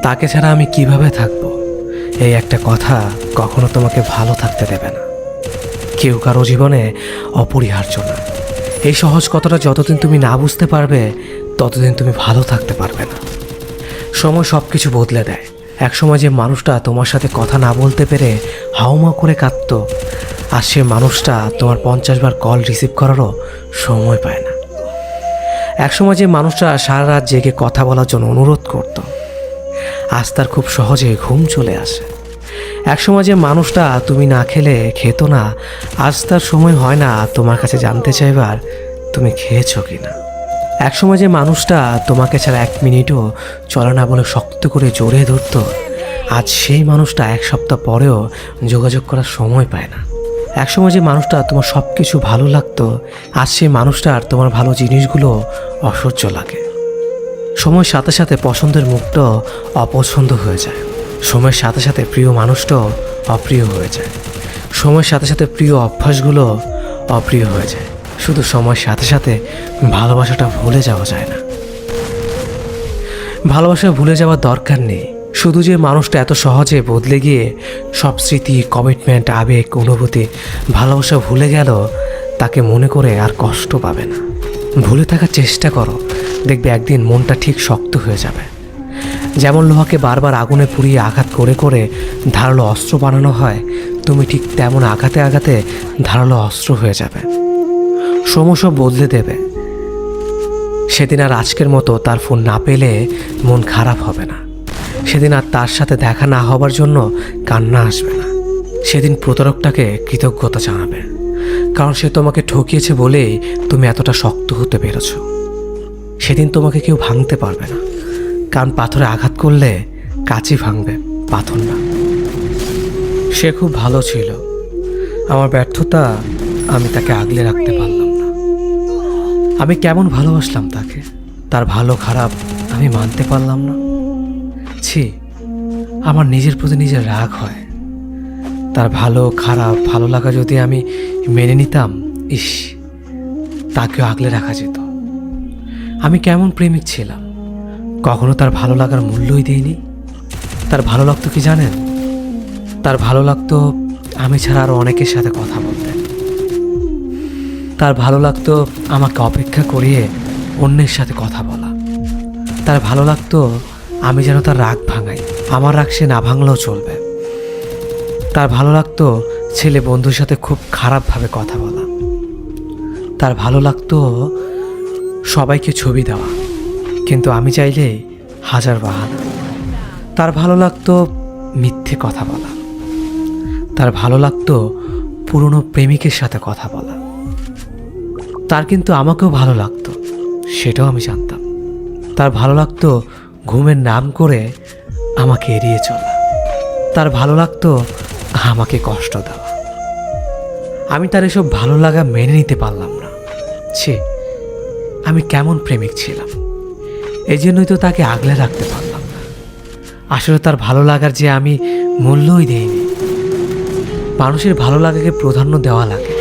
তাকে ছাড়া আমি কিভাবে থাকবো, এই একটা কথা কখনো তোমাকে ভালো থাকতে দেবে না। কেউ কারো জীবনে অপরিহার্য না। এই সহজ কথাটা যতদিন তুমি না বুঝতে পারবে ততদিন তুমি ভালো থাকতে পারবে না। সময় সব কিছু বদলে দেয়। একসময় যে মানুষটা তোমার সাথে কথা না বলতে পেরে হাউমাউ করে কাঁদত, আর সে মানুষটা তোমার 50 বার কল রিসিভ করারও সময় পায় না। একসময় যে মানুষটা সারা রাত জেগে কথা বলার জন্য অনুরোধ করত, আজ তার খুব সহজে ঘুম চলে আসে। একসময় যে মানুষটা তুমি না খেলে খেত না, আজ তার সময় হয় না তোমার কাছে জানতে চাইবার তুমি খেয়েছো কিনা। একসময় যে মানুষটা তোমাকে ছাড়া 1 মিনিটও চলে না বলে শক্ত করে জড়িয়ে ধরত, আজ সেই মানুষটা 1 সপ্তাহ পরেও যোগাযোগ করার সময় পায় না। একসময় যে মানুষটা তোমার সব কিছু ভালো লাগতো, আজ সেই মানুষটার তোমার ভালো জিনিসগুলো অসহ্য লাগে। সময়ের সাথে সাথে পছন্দের মুখটা অপছন্দ হয়ে যায়। সময়ের সাথে সাথে প্রিয় মানুষটাও অপ্রিয় হয়ে যায়। সময়ের সাথে সাথে প্রিয় অভ্যাসগুলো অপ্রিয় হয়ে যায়। শুধু সময়ের সাথে সাথে ভালোবাসাটা ভুলে যাওয়া যায় না। ভালোবাসা ভুলে যাওয়ার দরকার নেই। শুধু যে মানুষটা এত সহজে বদলে গিয়ে সব স্মৃতি, কমিটমেন্ট, আবেগ, অনুভূতি, ভালোবাসা ভুলে গেল, তাকে মনে করে আর কষ্ট পাবে না। ভুলে থাকার চেষ্টা করো, দেখবে একদিন মনটা ঠিক শক্ত হয়ে যাবে। যেমন লোহাকে বারবার আগুনে পুড়িয়ে আঘাত করে করে ধারালো অস্ত্র বানানো হয়, তুমি ঠিক তেমন আঘাতে আঘাতে ধারালো অস্ত্র হয়ে যাবে। সময় সব বদলে দেবে। সেদিন আর আজকের মতো তার ফোন না পেলে মন খারাপ হবে না। সেদিন আর তার সাথে দেখা না হবার জন্য কান্না আসবে না। সেদিন প্রতারকটাকে কৃতজ্ঞতা জানাবে, কারণ সে তোমাকে ঠকিয়েছে বলেই তুমি এতটা শক্ত হতে পেরেছ। সেদিন তোমাকে কেউ ভাঙতে পারবে না, কারণ পাথরে আঘাত করলে কাঁচি ভাঙবে, পাথর না। সে খুব ভালো ছিল। আমার ব্যর্থতা আমি তাকে আগলে রাখতে পারলাম না। আমি কেমন ভালোবাসলাম তাকে, তার ভালো খারাপ আমি মানতে পারলাম না। ছি, আমার নিজের প্রতি নিজের রাগ হয়। তার ভালো খারাপ ভালো লাগা যদি আমি মেনে নিতাম, ইস, তাকেও আগলে রাখা যেত। আমি কেমন প্রেমিক ছিলাম, কখনো তার ভালো লাগার মূল্যই দিইনি। তার ভালো লাগতো কি জানেন? তার ভালো লাগতো আমি ছাড়া আরও অনেকের সাথে কথা বলতে। তার ভালো লাগতো আমাকে অপেক্ষা করিয়ে অন্যের সাথে কথা বলা। তার ভালো লাগতো আমি যেন তার রাগ ভাঙাই, আমার রাগ সে না ভাঙলেও চলবে। তার ভালো লাগতো ছেলে বন্ধুর সাথে খুব খারাপভাবে কথা বলা। তার ভালো লাগতো সবাইকে ছবি দেওয়া, কিন্তু আমি চাইলেই হাজার বাহানা। তার ভালো লাগতো মিথ্যে কথা বলা। তার ভালো লাগতো পুরনো প্রেমিকের সাথে কথা বলা। তার কিন্তু আমাকেও ভালো লাগতো, সেটাও আমি জানতাম। তার ভালো লাগতো ঘুমের নাম করে আমাকে এড়িয়ে চলা। তার ভালো লাগতো আমাকে কষ্ট দেওয়া। আমি তার এসব ভালো লাগা মেনে নিতে পারলাম না। ছি, আমি কেমন প্রেমিক ছিলাম। এই জন্যই তো তাকে আগলে রাখতে পারলাম না। আসলে তার ভালো লাগার যে আমি মূল্যই দেইনি। মানুষের ভালো লাগাকে প্রাধান্য দেওয়া লাগে,